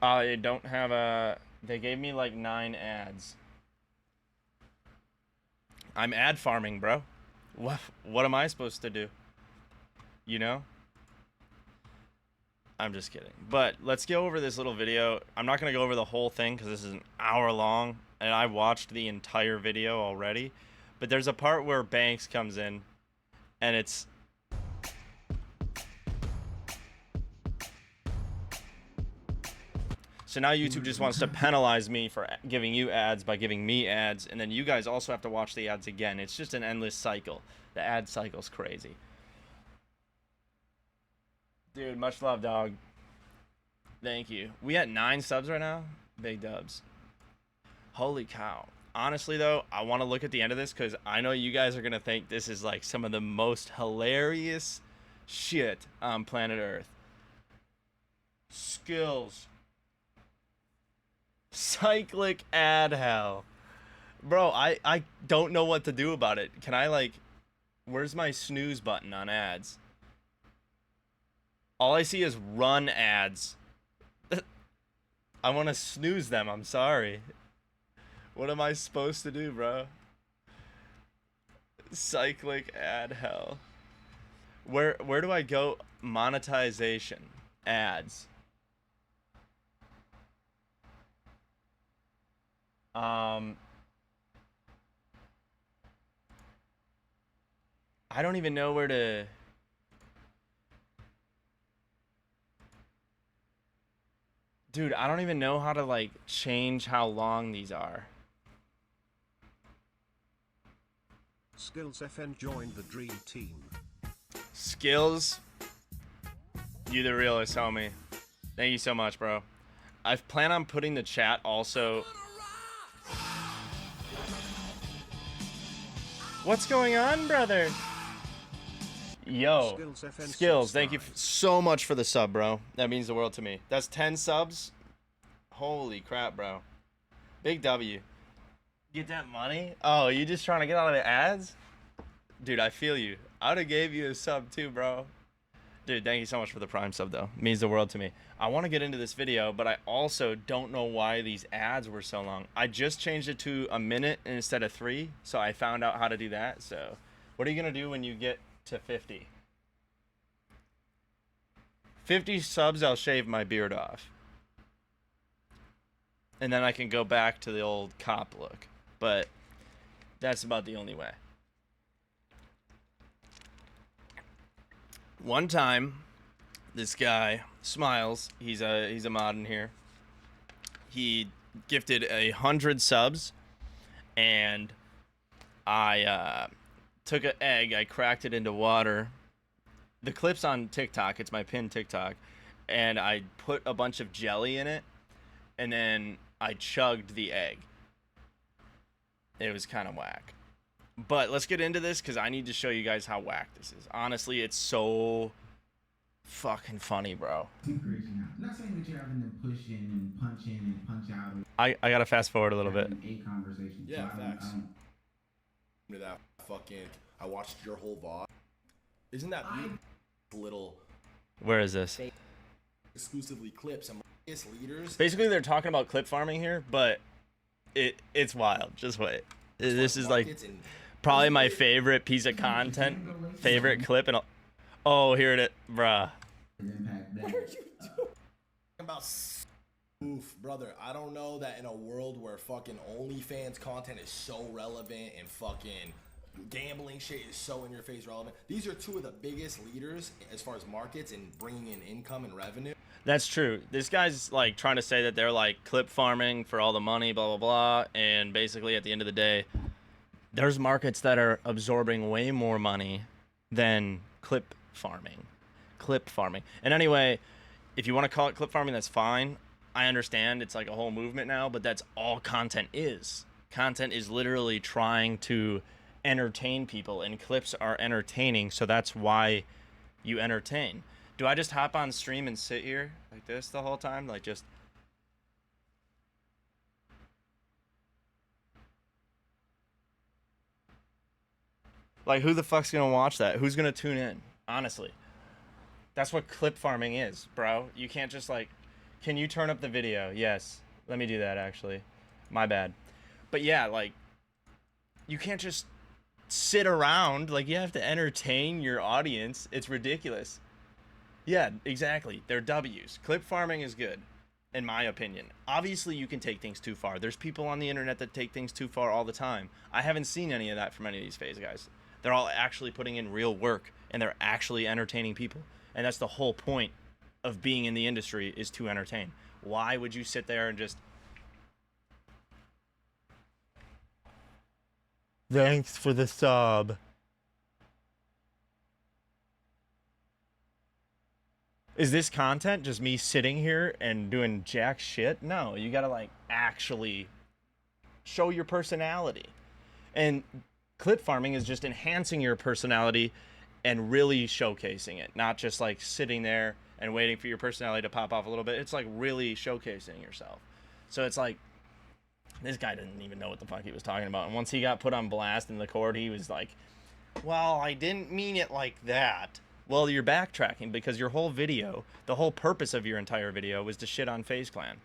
I don't have a. They gave me like 9 ads. I'm ad farming, bro. What am I supposed to do? You know? I'm just kidding. But let's go over this little video. I'm not going to go over the whole thing because this is an hour long, and I watched the entire video already. But there's a part where Banks comes in, and it's... So now YouTube just wants to penalize me for giving you ads by giving me ads, and then you guys also have to watch the ads again. It's just an endless cycle. The ad cycle's crazy. Dude, much love, dog. Thank you. We at 9 subs right now? Big dubs. Holy cow. Honestly, though, I want to look at the end of this because I know you guys are going to think this is like some of the most hilarious shit on planet Earth. Skills. Cyclic ad hell. Bro, I don't know what to do about it. Can I, like... Where's my snooze button on ads? All I see is run ads. I want to snooze them. I'm sorry. What am I supposed to do, bro? Cyclic ad hell. Where do I go? Monetization. Ads. I don't even know where to... Dude, I don't even know how to, like, change how long these are. Skills FN joined the dream team. Skills? You the realest, homie. Thank you so much, bro. I plan on putting the chat also... What's going on, brother? Yo, Skills, thank you so much for the sub, bro. That means the world to me. That's 10 subs. Holy crap, bro. Big W. Get that money? Oh, you just trying to get out of the ads? Dude, I feel you. I would have gave you a sub too, bro. Dude, thank you so much for the Prime sub, though. It means the world to me. I want to get into this video, but I also don't know why these ads were so long. I just changed it to a minute instead of 3, so I found out how to do that. So, what are you going to do when you get to 50? 50 subs, I'll shave my beard off. And then I can go back to the old cop look. But that's about the only way. One time, this guy, Smiles, he's a mod in here. He gifted 100 subs, and I took an egg, I cracked it into water. The clip's on TikTok, it's my pinned TikTok, and I put a bunch of jelly in it, and then I chugged the egg. It was kind of whack. But let's get into this because I need to show you guys how whack this is. Honestly, it's so fucking funny, bro. I'm not saying that you're having them push in and punch in and punch out. I gotta fast forward a little bit. A conversation. Yeah, so facts. To that fucking, I watched your whole VOD. Isn't that little? Where is this? Exclusively clips and leaders. Basically, they're talking about clip farming here, but it's wild. Just wait. This is like probably my favorite piece of content, favorite clip, and oh, here it is, bruh. What are you doing? About oof, brother. I don't know that in a world where fucking OnlyFans content is so relevant and fucking gambling shit is so in your face relevant. These are two of the biggest leaders as far as markets and bringing in income and revenue. That's true. This guy's like trying to say that they're like clip farming for all the money, blah, blah, blah. And basically at the end of the day, there's markets that are absorbing way more money than clip farming. Clip farming. And anyway, if you want to call it clip farming, that's fine. I understand it's like a whole movement now, but that's all content is. Content is literally trying to entertain people, and clips are entertaining, so that's why you entertain. Do I just hop on stream and sit here like this the whole time? Like just... Like, who the fuck's gonna watch that? Who's gonna tune in? Honestly. That's what clip farming is, bro. You can't just, like, Can you turn up the video? Yes. Let me do that, actually. My bad. But yeah, like, you can't just sit around. Like, you have to entertain your audience. It's ridiculous. Yeah, exactly. They're W's. Clip farming is good, in my opinion. Obviously, you can take things too far. There's people on the internet that take things too far all the time. I haven't seen any of that from any of these FaZe guys. They're all actually putting in real work, and they're actually entertaining people. And that's the whole point of being in the industry, is to entertain. Why would you sit there and just... Thanks for the sub. Is this content just me sitting here and doing jack shit? No, you gotta, like, actually show your personality. And clip farming is just enhancing your personality and really showcasing it. Not just, like, sitting there and waiting for your personality to pop off a little bit. It's, like, really showcasing yourself. So it's like, this guy didn't even know what the fuck he was talking about. And once he got put on blast in the court, he was like, well, I didn't mean it like that. Well, you're backtracking, because your whole video, the whole purpose of your entire video was to shit on FaZe Clan.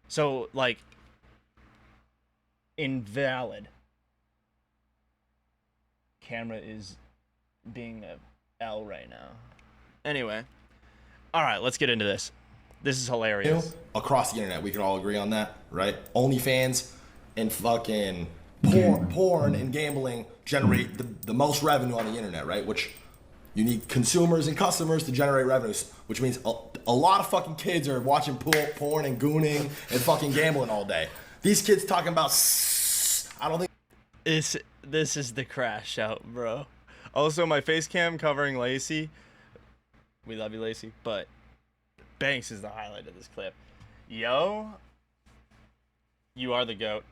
So, like, invalid. Camera is being a L right now. Anyway. Alright, let's get into this. This is hilarious. Across the internet, we can all agree on that, right? OnlyFans and fucking porn and gambling generate the most revenue on the internet, right? Which you need consumers and customers to generate revenues, which means a lot of fucking kids are watching porn and gooning and fucking gambling all day. These kids talking about I don't think this is the crash out, bro. Also, my face cam covering Lacy. We love you, Lacy, but Banks is the highlight of this clip. Yo, you are the GOAT.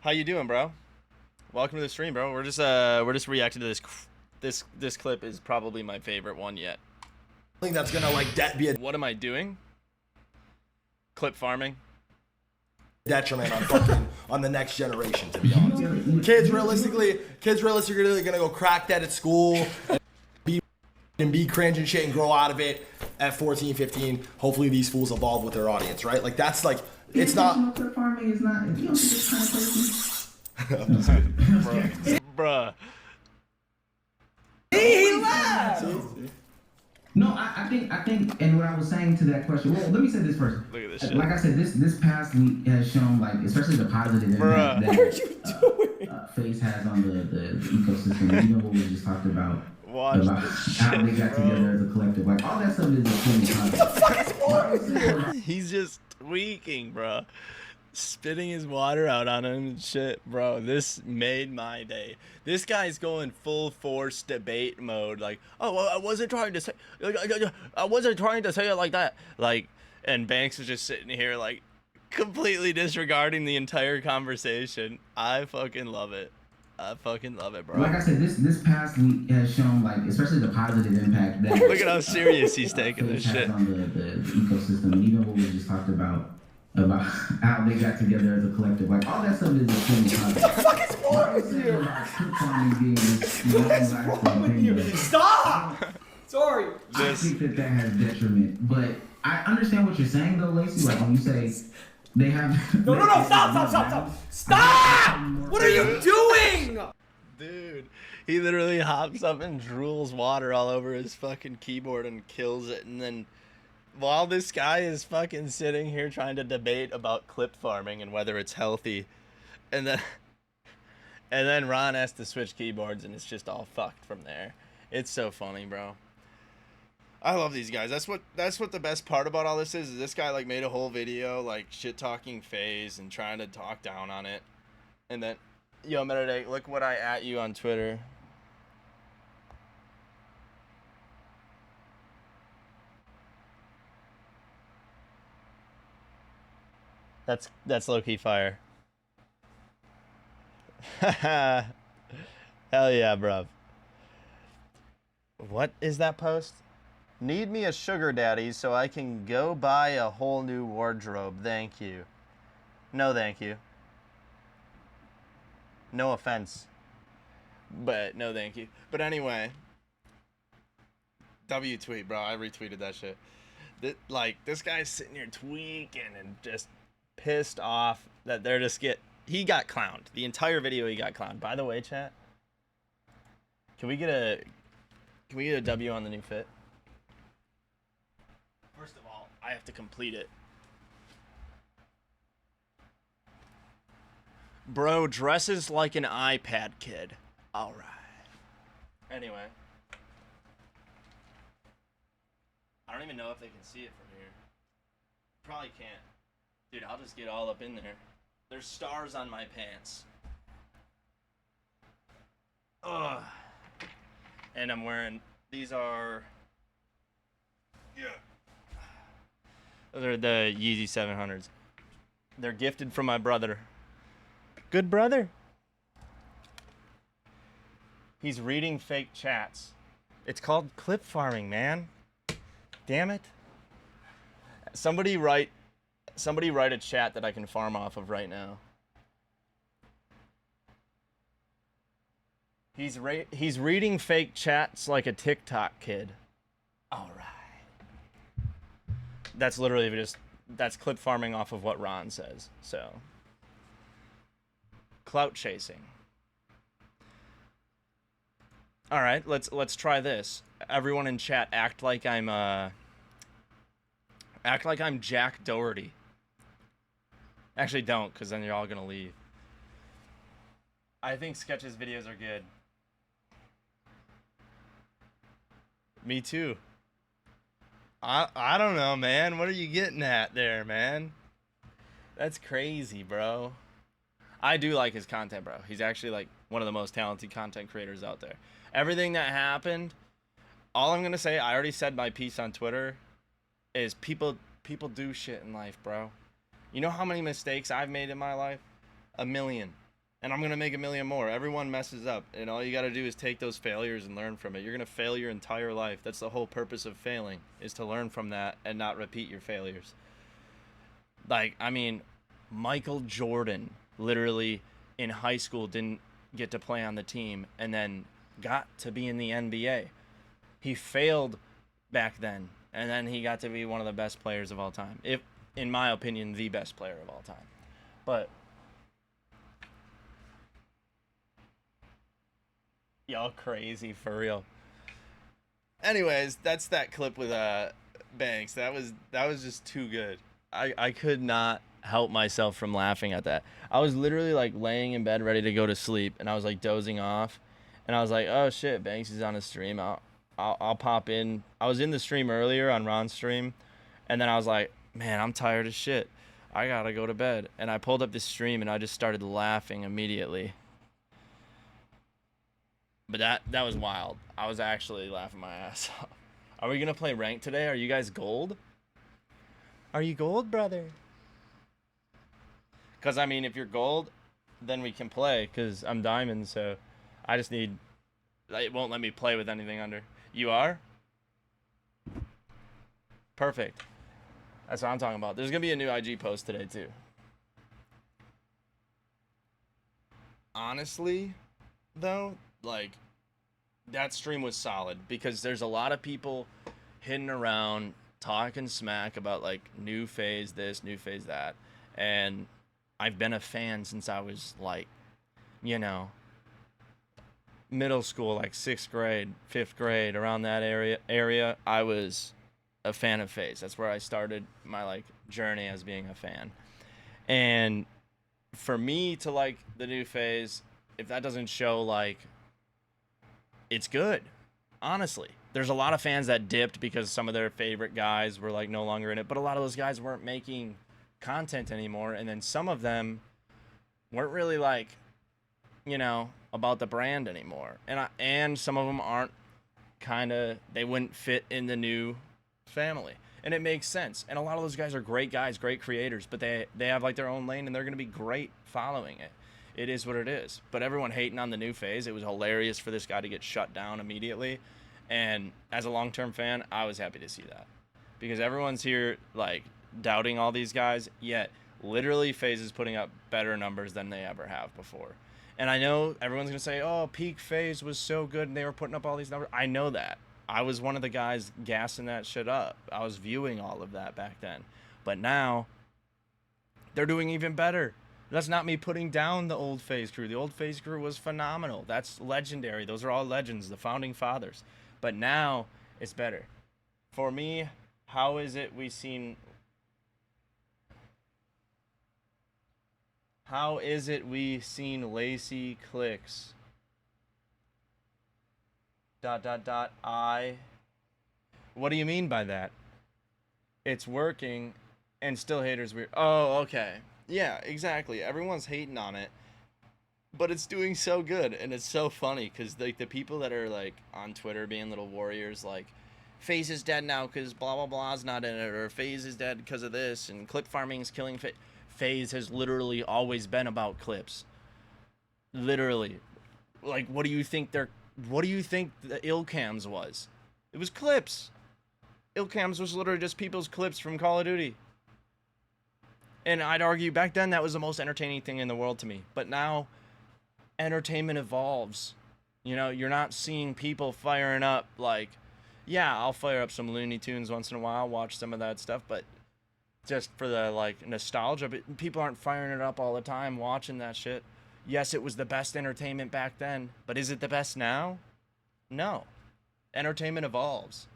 How you doing, bro? Welcome to the stream, bro. We're just reacting to this clip. Is probably my favorite one yet. I think that's gonna like be a What am I doing? Clip farming. Detriment on fucking on the next generation, to be honest. Kids realistically gonna go crack that at school and be cringe and shit and grow out of it at 14, 15. Hopefully these fools evolve with their audience, right? Like that's like it's not. Clip farming is not. You don't see this kind of person. Bruh. He laughed. No, I think, and what I was saying to that question. Well, let me say this first. Look at this shit. Like I said, this past week has shown, like, especially the positive impact that FaZe has on the ecosystem. You know what we just talked about. Watch about this how shit, they got bro. together as a collective. Like all that stuff is extremely positive. He's just tweaking, bro. Spitting his water out on him and shit, bro. This made my day. This guy's going full force debate mode. Like, oh, well, I wasn't trying to say it like that. Like, and Banks was just sitting here, like, completely disregarding the entire conversation. I fucking love it. I fucking love it, bro. Like I said, this past week has shown, like, especially the positive impact that Look at how serious he's taking this FaZe shit. has on the ecosystem. And even what we just talked about how they got together as a collective. Like all that stuff is extremely positive. What the fuck is wrong with you? Stop! Sorry. I think that has detriment, but I understand what you're saying though, Lacy. Like when you say they have No, stop! What are you doing? Dude, he literally hops up and drools water all over his fucking keyboard and kills it, and then while this guy is fucking sitting here trying to debate about clip farming and whether it's healthy, and then Ron has to switch keyboards and it's just all fucked from there. It's so funny, bro. I love these guys. That's what the best part about all this is this guy like made a whole video like shit talking FaZe and trying to talk down on it. And then, yo, MetaDAKE, look what I at you on Twitter. That's low-key fire. Hell yeah, bruv. What is that post? Need me a sugar daddy so I can go buy a whole new wardrobe. Thank you. No, thank you. No offense. But no, thank you. But anyway. W tweet, bro. I retweeted that shit. Like, this guy's sitting here tweaking and just pissed off that they're just he got clowned. The entire video he got clowned. By the way, chat, can we get a W on the new fit? First of all, I have to complete it. Bro dresses like an iPad kid. All right. Anyway. I don't even know if they can see it from here. Probably can't. Dude, I'll just get all up in there. There's stars on my pants. Ugh. And I'm wearing, these are, those are the Yeezy 700s. They're gifted from my brother. Good brother. He's reading fake chats. It's called clip farming, man. Damn it. Somebody write a chat that I can farm off of right now. He's reading fake chats like a TikTok kid. All right. That's literally that's clip farming off of what Ron says. So, clout chasing. All right, let's try this. Everyone in chat, act like I'm Jack Doherty. Actually, don't, because then you're all gonna leave. I think Sketch's videos are good. Me too. I don't know, man. What are you getting at there, man? That's crazy, bro. I do like his content, bro. He's actually like one of the most talented content creators out there. Everything that happened, all I'm gonna say, I already said my piece on Twitter, is people do shit in life, bro. You know how many mistakes I've made in my life? 1,000,000. And I'm gonna make 1,000,000 more. Everyone messes up, and all you gotta do is take those failures and learn from it. You're gonna fail your entire life. That's the whole purpose of failing, is to learn from that and not repeat your failures. Like, I mean, Michael Jordan literally in high school didn't get to play on the team and then got to be in the NBA. He failed back then, and then he got to be one of the best players of all time. If, in my opinion, the best player of all time. But y'all crazy for real. Anyways, that's that clip with Banks. That was just too good. I could not help myself from laughing at that. I was literally like laying in bed ready to go to sleep, and I was like dozing off, and I was like, oh shit, Banks is on a stream. I'll pop in. I was in the stream earlier on Ron's stream, and then I was like, man, I'm tired as shit. I gotta go to bed. And I pulled up this stream and I just started laughing immediately. But that was wild. I was actually laughing my ass off. Are we gonna play ranked today? Are you guys gold? Are you gold, brother? Because, I mean, if you're gold, then we can play, because I'm diamond, so I just need... It won't let me play with anything under. You are? Perfect. That's what I'm talking about. There's going to be a new IG post today, too. Honestly, though, like, that stream was solid, because there's a lot of people hitting around, talking smack about, like, new FaZe this, new FaZe that, and I've been a fan since I was, like, you know, middle school, like 6th grade, 5th grade, around that area, I was a fan of FaZe. That's where I started my, like, journey as being a fan. And for me to like the new FaZe, if that doesn't show, like, it's good, honestly. There's a lot of fans that dipped because some of their favorite guys were, like, no longer in it, but a lot of those guys weren't making content anymore, and then some of them weren't really, like, you know, about the brand anymore, and some of them aren't they wouldn't fit in the new family, and it makes sense. And a lot of those guys are great guys, great creators, but they have, like, their own lane, and they're gonna be great following it. It is what it is. But everyone hating on the new FaZe, it was hilarious for this guy to get shut down immediately, and as a long-term fan, I was happy to see that, because everyone's here, like, doubting all these guys, yet literally FaZe is putting up better numbers than they ever have before. And I know everyone's gonna say, oh, peak FaZe was so good and they were putting up all these numbers. I know that, I was one of the guys gassing that shit up. I was viewing all of that back then. But now, they're doing even better. That's not me putting down the old FaZe crew. The old FaZe crew was phenomenal. That's legendary. Those are all legends, the founding fathers. But now, it's better. For me, how is it we seen... How is it we seen Lacy clicks? ... I... What do you mean by that? It's working, and still haters weird. Oh, okay. Yeah, exactly. Everyone's hating on it, but it's doing so good, and it's so funny because like the people that are like on Twitter being little warriors, like FaZe is dead now because blah blah blah's not in it, or FaZe is dead because of this, and clip farming is killing FaZe. FaZe has literally always been about clips. Literally, like what do you think the Illcams was? It was clips. Illcams was literally just people's clips from Call of Duty. And I'd argue back then that was the most entertaining thing in the world to me. But now, entertainment evolves. You know, you're not seeing people firing up like, yeah, I'll fire up some Looney Tunes once in a while, watch some of that stuff, but just for the like nostalgia. But people aren't firing it up all the time, watching that shit. Yes, it was the best entertainment back then, but is it the best now? No. Entertainment evolves.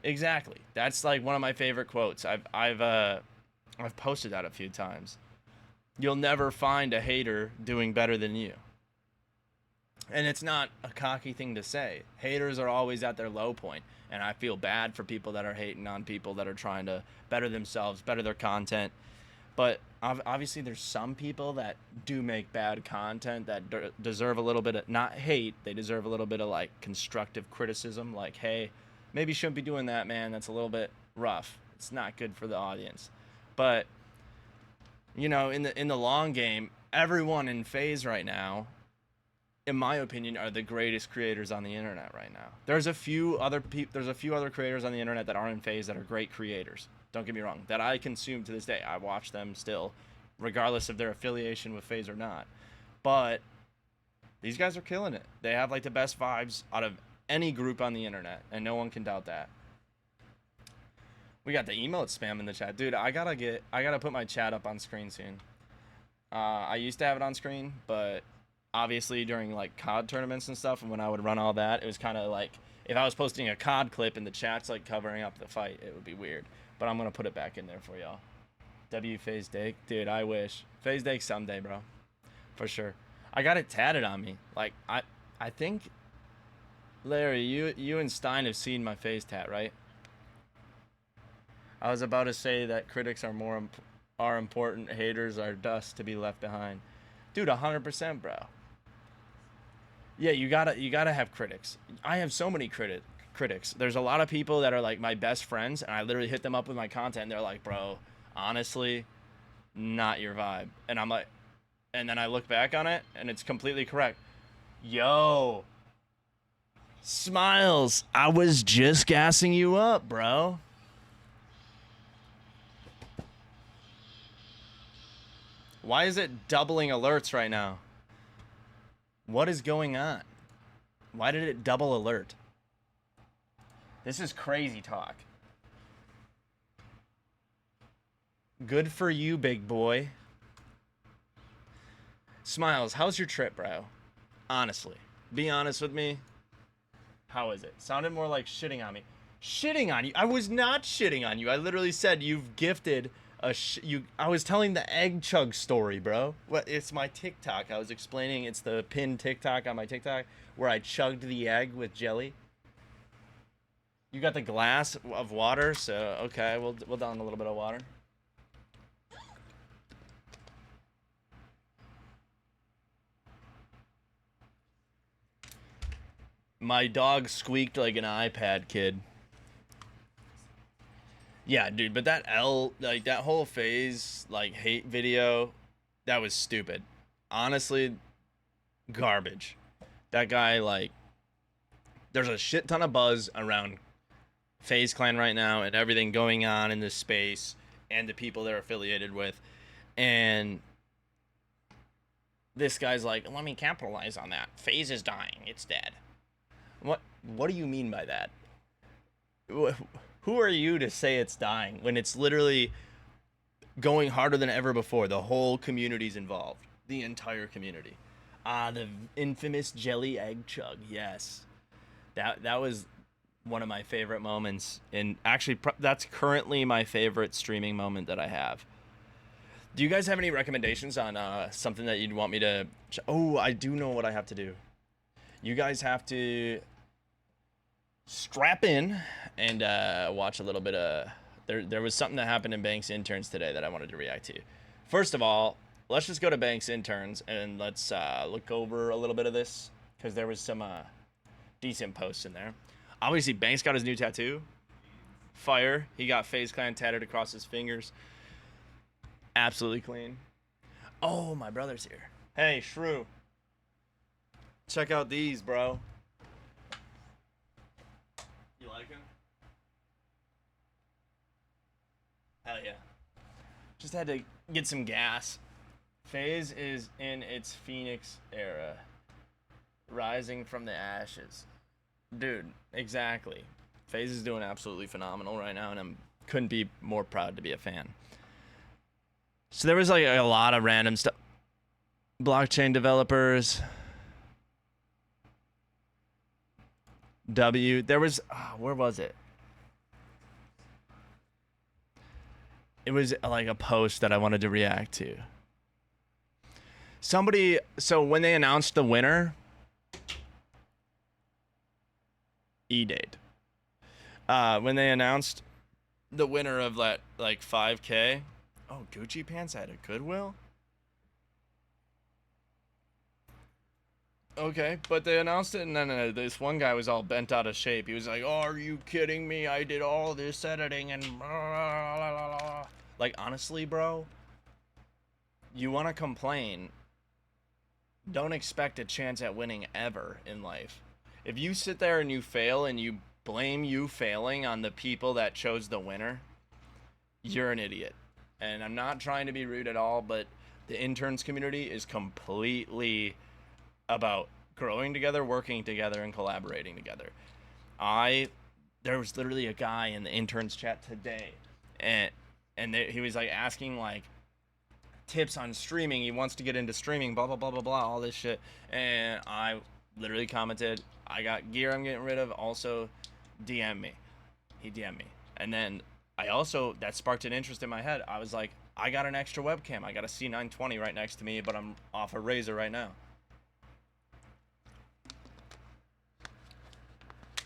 Exactly. That's like one of my favorite quotes. I've posted that a few times. You'll never find a hater doing better than you. And it's not a cocky thing to say. Haters are always at their low point, and I feel bad for people that are hating on people that are trying to better themselves, better their content. But obviously there's some people that do make bad content that deserve a little bit of, not hate, they deserve a little bit of like constructive criticism, like, hey, maybe you shouldn't be doing that, man. That's a little bit rough. It's not good for the audience. But, you know, in the long game, everyone in FaZe right now, in my opinion, are the greatest creators on the internet right now. There's a few other creators on the internet that aren't in FaZe that are great creators. Don't get me wrong. That I consume to this day. I watch them still, regardless of their affiliation with FaZe or not. But these guys are killing it. They have like the best vibes out of any group on the internet, and no one can doubt that. We got the emote spam in the chat, dude. I gotta put my chat up on screen soon. I used to have it on screen, but obviously during like COD tournaments and stuff, and when I would run all that, it was kind of like if I was posting a COD clip and the chat's like covering up the fight, it would be weird. But I'm gonna put it back in there for y'all. FaZe Dake, dude. I wish FaZe Dake someday, bro, for sure. I got it tatted on me. Like I think. Larry, you and Stein have seen my face tat, right? I was about to say that critics are important, haters are dust to be left behind. Dude, 100%, bro. Yeah, you gotta have critics. I have so many critics. There's a lot of people that are like my best friends, and I literally hit them up with my content, and they're like, bro, honestly, not your vibe. And I'm like, and then I look back on it, and it's completely correct. Yo. Smiles, I was just gassing you up, bro. Why is it doubling alerts right now? What is going on? Why did it double alert? This is crazy talk. Good for you, big boy. Smiles, how's your trip, bro? Honestly, be honest with me. How is it? Sounded more like shitting on me. Shitting on you? I was not shitting on you. I literally said you've gifted a I was telling the egg chug story, bro. What? It's my TikTok. I was explaining it's the pinned TikTok on my TikTok where I chugged the egg with jelly. You got the glass of water, so okay, we'll down a little bit of water. My dog squeaked like an iPad kid. Yeah, dude, but that whole FaZe, like, hate video, that was stupid. Honestly, garbage. That guy, like, there's a shit ton of buzz around FaZe Clan right now and everything going on in this space and the people they're affiliated with. And this guy's like, let me capitalize on that. FaZe is dying. It's dead. What do you mean by that? Who are you to say it's dying when it's literally going harder than ever before? The whole community's involved. The entire community. The infamous jelly egg chug. Yes. That was one of my favorite moments. And actually, that's currently my favorite streaming moment that I have. Do you guys have any recommendations on something that you'd want me to... Oh, I do know what I have to do. You guys have to strap in and watch a little bit of... There was something that happened in Banks Interns today that I wanted to react to. First of all, let's just go to Banks Interns and let's look over a little bit of this, because there was some decent posts in there. Obviously, Banks got his new tattoo. Fire. He got FaZe Clan tatted across his fingers. Absolutely clean. Oh, my brother's here. Hey, Shrew. Check out these, bro. You like them? Hell yeah. Just had to get some gas. FaZe is in its Phoenix era. Rising from the ashes. Dude, exactly. FaZe is doing absolutely phenomenal right now, and I couldn't be more proud to be a fan. So there was like a lot of random stuff. Blockchain developers. There was, where was it? It was like a post that I wanted to react to. So when they announced the winner, E-Date. When they announced the winner of that, like 5K. Oh, Gucci pants at a Goodwill? Okay, but they announced it, and then this one guy was all bent out of shape. He was like, "Oh, are you kidding me? I did all this editing and blah, blah, blah, blah." Like, honestly, bro, you want to complain, don't expect a chance at winning ever in life. If you sit there and you fail and you blame you failing on the people that chose the winner, you're an idiot. And I'm not trying to be rude at all, but the interns community is completely about growing together, working together, and collaborating together. There was literally a guy in the interns chat today, and he was like asking like tips on streaming. He wants to get into streaming, blah blah blah blah blah, all this shit. And I literally commented, "I got gear I'm getting rid of. Also, DM me." He DM'd me, and then that sparked an interest in my head. I was like, I got an extra webcam. I got a C920 right next to me, but I'm off a Razer right now.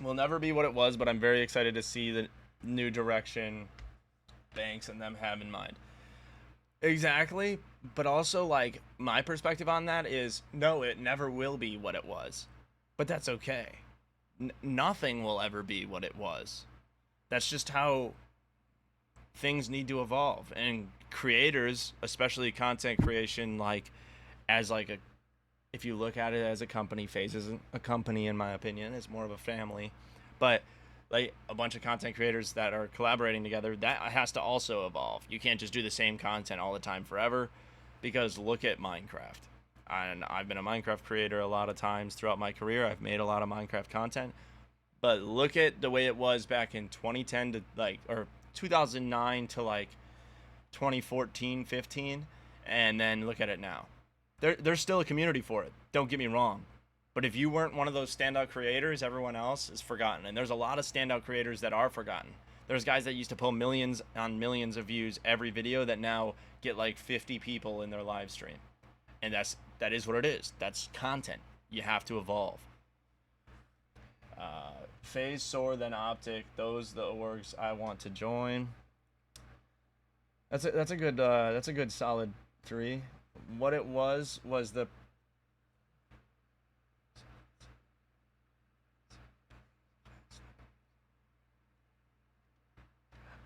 Will never be what it was, but I'm very excited to see the new direction Banks and them have in mind. Exactly, but also, like, my perspective on that is, no, it never will be what it was. But that's okay. Nothing will ever be what it was. That's just how things need to evolve. And creators, especially content creation, like, as like a... If you look at it as a company, FaZe isn't a company, in my opinion. It's more of a family. But, like, a bunch of content creators that are collaborating together, that has to also evolve. You can't just do the same content all the time forever, because look at Minecraft. And I've been a Minecraft creator a lot of times throughout my career. I've made a lot of Minecraft content. But look at the way it was back in 2010 to, like, or 2009 to, like, 2014, 15. And then look at it now. There's still a community for it. Don't get me wrong. But if you weren't one of those standout creators, everyone else is forgotten. And there's a lot of standout creators that are forgotten. There's guys that used to pull millions on millions of views every video that now get like 50 people in their live stream. And that is what it is. That's content. You have to evolve. FaZe, Soar, then Optic. Those the orgs I want to join. That's a good solid 3. What it was the...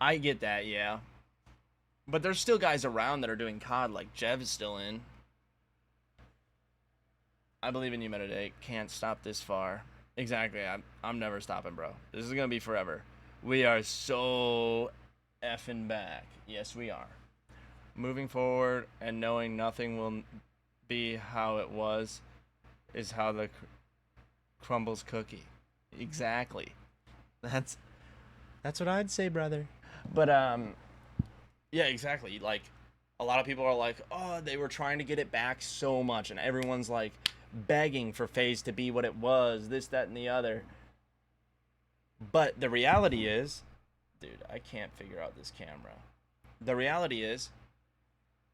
I get that, yeah. But there's still guys around that are doing COD, like Jev is still in. I believe in you, MetaDAKE. Can't stop this far. Exactly, I'm never stopping, bro. This is gonna be forever. We are so effing back. Yes, we are. Moving forward and knowing nothing will be how it was is how the crumbles cookie. Exactly. That's what I'd say, brother. But yeah, exactly. Like a lot of people are like, "Oh, they were trying to get it back so much," and everyone's like begging for FaZe to be what it was, this, that, and the other. But the reality is, dude, I can't figure out this camera. The reality is,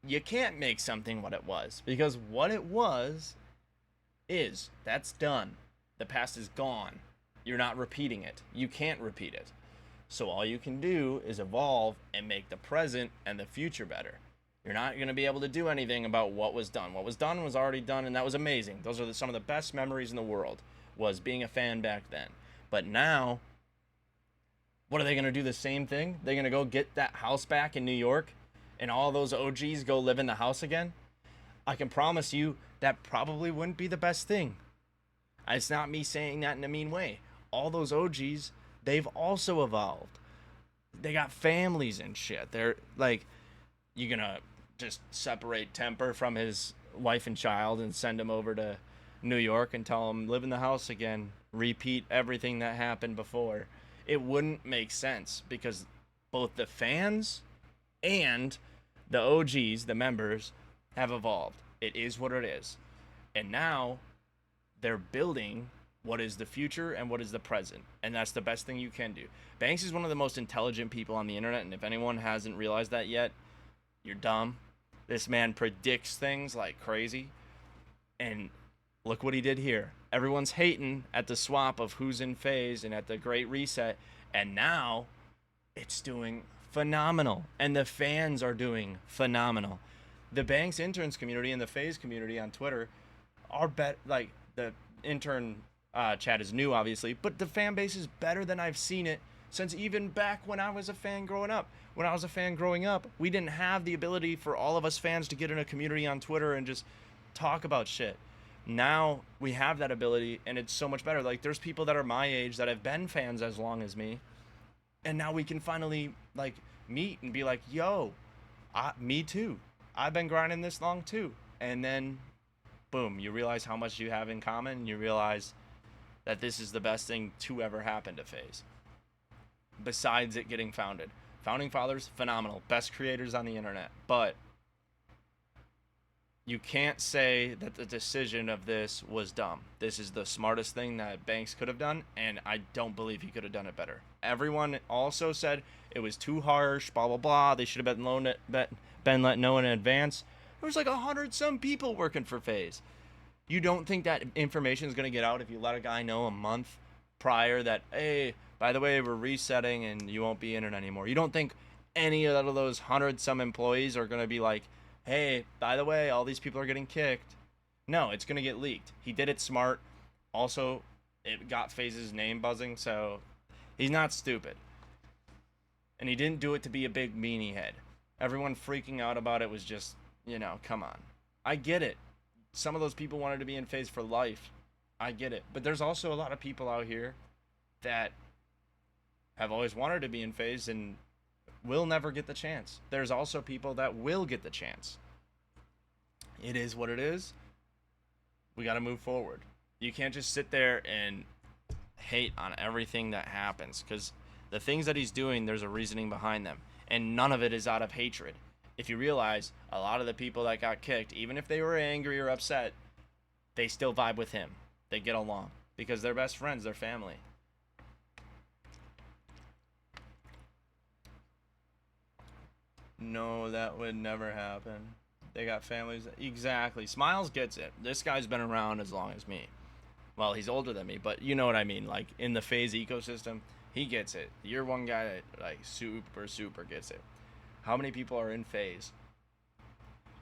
you can't make something what it was, because what it was is that's done. The past is gone. You're not repeating it. You can't repeat it. So all you can do is evolve and make the present and the future better. You're not going to be able to do anything about what was done. What was done was already done, and that was amazing. Those are some of the best memories in the world, was being a fan back then. But now, what are they going to do? The same thing? They're going to go get that house back in New York and all those OGs go live in the house again? I can promise you that probably wouldn't be the best thing. It's not me saying that in a mean way. All those OGs, they've also evolved. They got families and shit. They're like, you gonna just separate Temper from his wife and child and send him over to New York and tell him live in the house again, repeat everything that happened before? It wouldn't make sense, because both the fans and the OGs, the members, have evolved. It is what it is. And now they're building what is the future and what is the present. And that's the best thing you can do. Banks is one of the most intelligent people on the internet, and if anyone hasn't realized that yet, you're dumb. This man predicts things like crazy. And look what he did here. Everyone's hating at the swap of who's in FaZe and at the Great Reset, and now it's doing phenomenal. And the fans are doing phenomenal. The Banks interns community and the FaZe community on Twitter are like the intern chat is new, obviously, but the fan base is better than I've seen it since even back when I was a fan growing up. When I was a fan growing up, we didn't have the ability for all of us fans to get in a community on Twitter and just talk about shit. Now we have that ability, and it's so much better. Like, there's people that are my age that have been fans as long as me, and now we can finally like meet and be like, yo, me too. I've been grinding this long too. And then boom, you realize how much you have in common, and you realize that this is the best thing to ever happen to FaZe, besides it getting founded. Founding fathers, phenomenal, best creators on the internet, but you can't say that the decision of this was dumb. This is the smartest thing that Banks could have done, and I don't believe he could have done it better. Everyone also said it was too harsh, blah, blah, blah. They should have been let know in advance. There was like 100-some people working for FaZe. You don't think that information is going to get out if you let a guy know a month prior that, hey, by the way, we're resetting and you won't be in it anymore? You don't think any of those 100-some employees are going to be like, hey, by the way, all these people are getting kicked? No, it's going to get leaked. He did it smart. Also, it got FaZe's name buzzing, so he's not stupid. And he didn't do it to be a big meanie head. Everyone freaking out about it was just, come on. I get it. Some of those people wanted to be in FaZe for life. I get it. But there's also a lot of people out here that have always wanted to be in FaZe and will never get the chance. There's also people that will get the chance. It is what it is. We got to move forward. You can't just sit there and hate on everything that happens, because the things that he's doing, there's a reasoning behind them, and none of it is out of hatred. If you realize, a lot of the people that got kicked, even if they were angry or upset, they still vibe with him. They get along because they're best friends, they're family. No, that would never happen. They got families. Exactly. Smiles gets it. This guy's been around as long as me. Well, he's older than me, but you know what I mean. Like, in the FaZe ecosystem, he gets it. You're one guy that, like, super gets it. How many people are in FaZe?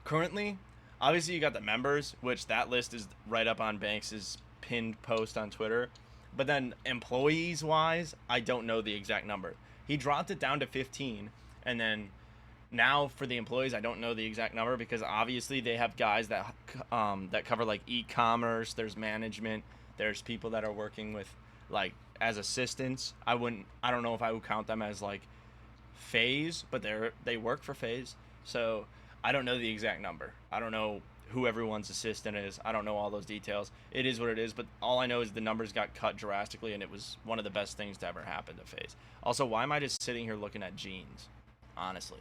Currently, obviously you got the members, which that list is right up on Banks's pinned post on Twitter. But then employees-wise, I don't know the exact number. He dropped it down to 15, and then now for the employees, I don't know the exact number, because obviously they have guys that cover like e-commerce. There's management. There's people that are working with like as assistants. I don't know if I would count them as like FaZe, but they work for FaZe. So I don't know the exact number. I don't know who everyone's assistant is. I don't know all those details. It is what it is, but all I know is the numbers got cut drastically, and it was one of the best things to ever happen to FaZe. Also, why am I just sitting here looking at jeans? Honestly.